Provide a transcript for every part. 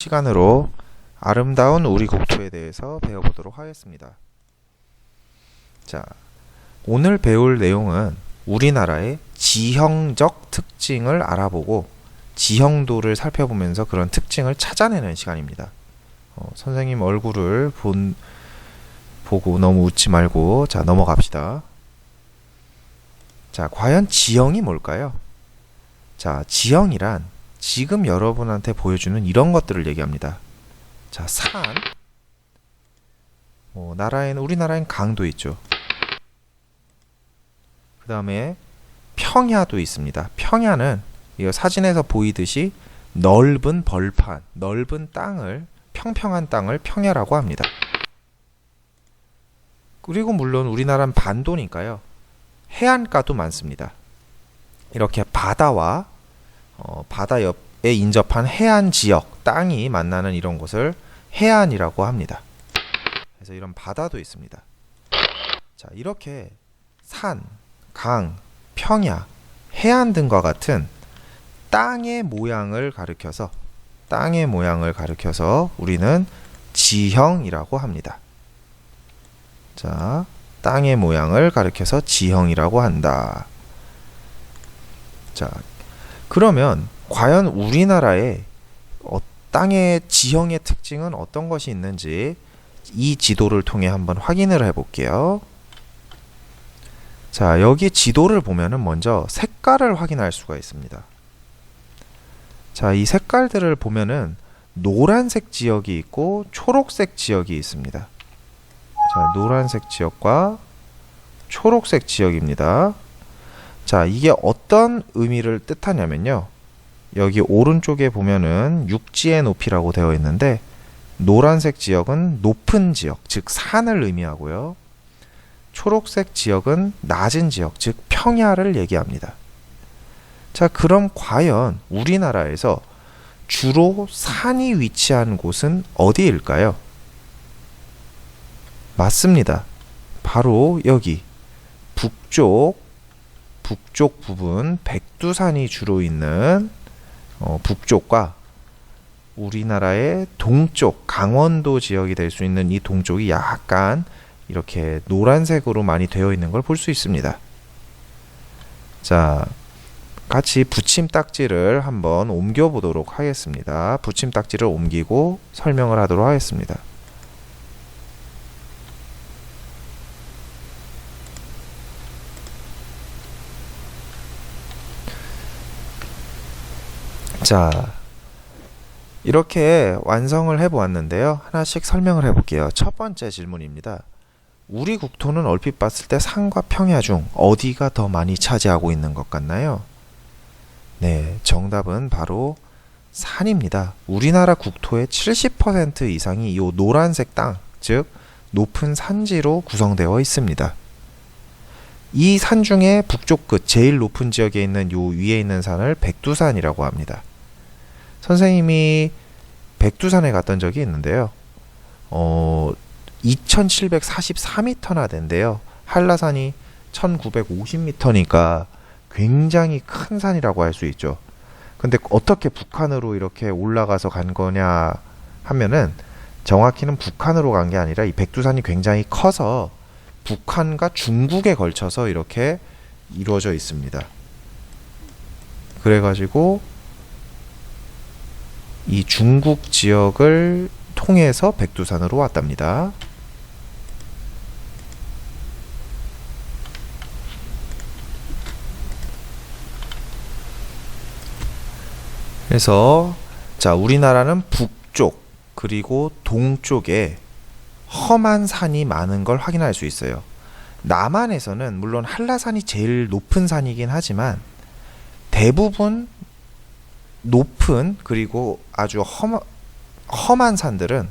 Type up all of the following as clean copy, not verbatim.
시간으로 아름다운 우리 국토에 대해서 배워보도록 하겠습니다. 자, 오늘 배울 내용은 우리나라의 지형적 특징을 알아보고 지형도를 살펴보면서 그런 특징을 찾아내는 시간입니다. 선생님 얼굴을 보고 너무 웃지 말고 자 넘어갑시다. 자, 과연 지형이 뭘까요? 자, 지형이란 지금 여러분한테 보여주는 이런 것들을 얘기합니다. 자, 산, 우리나라엔 강도 있죠. 그 다음에 평야도 있습니다. 평야는 이 사진에서 보이듯이 넓은 벌판, 넓은 땅을, 평평한 땅을 평야라고 합니다. 그리고 물론 우리나라는 반도니까요. 해안가도 많습니다. 이렇게 바다와 바다 옆에 인접한 해안 지역, 땅이 만나는 이런 곳을 해안이라고 합니다. 그래서 이런 바다도 있습니다. 자, 이렇게 산, 강, 평야, 해안 등과 같은 땅의 모양을 가리켜서 우리는 지형이라고 합니다. 자, 땅의 모양을 가리켜서 지형이라고 한다. 자, 그러면 과연 우리나라의 땅의 지형의 특징은 어떤 것이 있는지 이 지도를 통해 한번 확인을 해볼게요. 자, 여기 지도를 보면은 먼저 색깔을 확인할 수가 있습니다. 자, 이 색깔들을 보면은 노란색 지역이 있고 초록색 지역이 있습니다. 자, 노란색 지역과 초록색 지역입니다. 자, 이게 어떤 의미를 뜻하냐면요. 여기 오른쪽에 보면은 육지의 높이라고 되어 있는데 노란색 지역은 높은 지역, 즉 산을 의미하고요. 초록색 지역은 낮은 지역, 즉 평야를 얘기합니다. 자, 그럼 과연 우리나라에서 주로 산이 위치한 곳은 어디일까요? 맞습니다. 바로 여기 북쪽 부분 백두산이 주로 있는 북쪽과 우리나라의 동쪽 강원도 지역이 될 수 있는 이 동쪽이 약간 이렇게 노란색으로 많이 되어 있는 걸 볼 수 있습니다. 자, 같이 붙임딱지를 한번 옮겨 보도록 하겠습니다. 붙임딱지를 옮기고 설명을 하도록 하겠습니다. 자, 이렇게 완성을 해 보았는데요. 하나씩 설명을 해 볼게요. 첫 번째 질문입니다. 우리 국토는 얼핏 봤을 때 산과 평야 중 어디가 더 많이 차지하고 있는 것 같나요? 네, 정답은 바로 산입니다. 우리나라 국토의 70% 이상이 이 노란색 땅, 즉 높은 산지로 구성되어 있습니다. 이 산 중에 북쪽 끝 제일 높은 지역에 있는 요 위에 있는 산을 백두산이라고 합니다. 선생님이 백두산에 갔던 적이 있는데요. 2744m나 된대요. 한라산이 1950m니까 굉장히 큰 산이라고 할 수 있죠. 근데 어떻게 북한으로 이렇게 올라가서 간 거냐 하면은 정확히는 북한으로 간 게 아니라 이 백두산이 굉장히 커서 북한과 중국에 걸쳐서 이렇게 이루어져 있습니다. 그래가지고 이 중국 지역을 통해서 백두산으로 왔답니다. 그래서 자, 우리나라는 북쪽 그리고 동쪽에 험한 산이 많은 걸 확인할 수 있어요. 남한에서는 물론 한라산이 제일 높은 산이긴 하지만 대부분 높은 그리고 아주 험한 산들은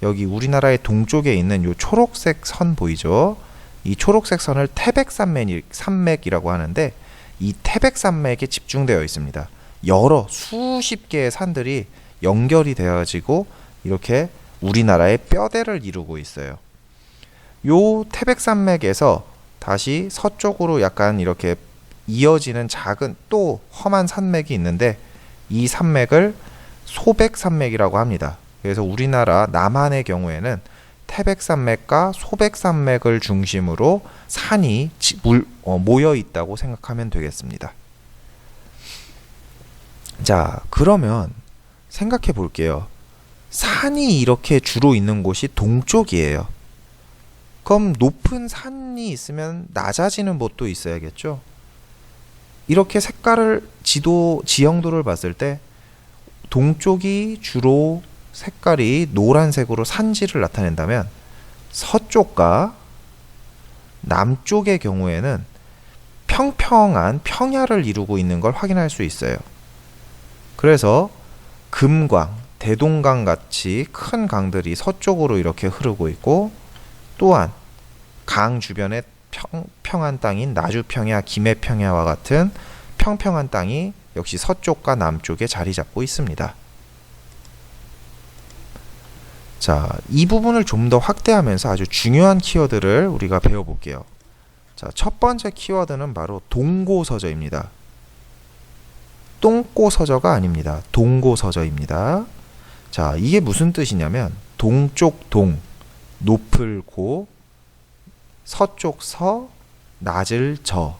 여기 우리나라의 동쪽에 있는 요 초록색 선 보이죠? 이 초록색 선을 태백산맥이라고 하는데 이 태백산맥에 집중되어 있습니다. 여러 수십 개의 산들이 연결이 되어지고 이렇게 우리나라의 뼈대를 이루고 있어요. 요 태백산맥에서 다시 서쪽으로 약간 이렇게 이어지는 작은 또 험한 산맥이 있는데 이 산맥을 소백산맥이라고 합니다. 그래서 우리나라 남한의 경우에는 태백산맥과 소백산맥을 중심으로 산이 모여 있다고 생각하면 되겠습니다. 자, 그러면 생각해 볼게요. 산이 이렇게 주로 있는 곳이 동쪽이에요. 그럼 높은 산이 있으면 낮아지는 곳도 있어야겠죠? 이렇게 색깔을 지형도를 봤을 때 동쪽이 주로 색깔이 노란색으로 산지를 나타낸다면 서쪽과 남쪽의 경우에는 평평한 평야를 이루고 있는 걸 확인할 수 있어요. 그래서 금강, 대동강 같이 큰 강들이 서쪽으로 이렇게 흐르고 있고, 또한 강 주변에 평평한 땅인 나주평야, 김해평야와 같은 평평한 땅이 역시 서쪽과 남쪽에 자리 잡고 있습니다. 자, 이 부분을 좀 더 확대하면서 아주 중요한 키워드를 우리가 배워볼게요. 자, 첫 번째 키워드는 바로 동고서저입니다. 똥꼬서저가 아닙니다. 동고서저입니다. 자, 이게 무슨 뜻이냐면 동쪽 동, 높을 고, 서쪽 서, 낮을 저.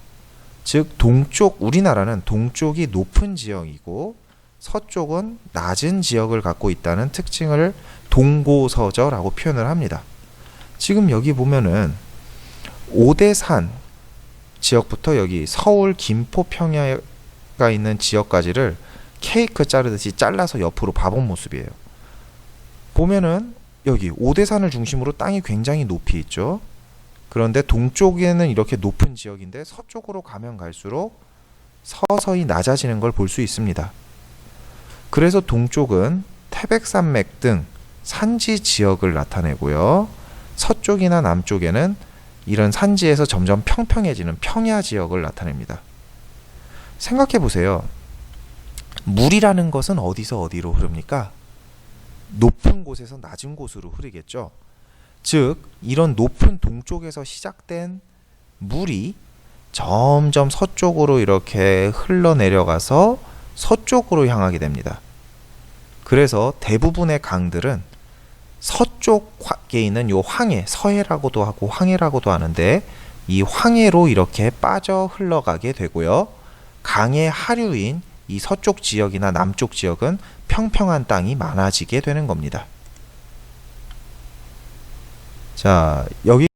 즉 동쪽, 우리나라는 동쪽이 높은 지역이고 서쪽은 낮은 지역을 갖고 있다는 특징을 동고서저라고 표현을 합니다. 지금 여기 보면은 오대산 지역부터 여기 서울 김포 평야가 있는 지역까지를 케이크 자르듯이 잘라서 옆으로 봐본 모습이에요. 보면은 여기 오대산을 중심으로 땅이 굉장히 높이 있죠. 그런데 동쪽에는 이렇게 높은 지역인데 서쪽으로 가면 갈수록 서서히 낮아지는 걸 볼 수 있습니다. 그래서 동쪽은 태백산맥 등 산지 지역을 나타내고요. 서쪽이나 남쪽에는 이런 산지에서 점점 평평해지는 평야 지역을 나타냅니다. 생각해 보세요. 물이라는 것은 어디서 어디로 흐릅니까? 높은 곳에서 낮은 곳으로 흐르겠죠. 즉 이런 높은 동쪽에서 시작된 물이 점점 서쪽으로 이렇게 흘러내려가서 서쪽으로 향하게 됩니다. 그래서 대부분의 강들은 서쪽에 있는 요 황해, 서해라고도 하고 황해라고도 하는데 이 황해로 이렇게 빠져 흘러가게 되고요. 강의 하류인 이 서쪽 지역이나 남쪽 지역은 평평한 땅이 많아지게 되는 겁니다. 자, 여기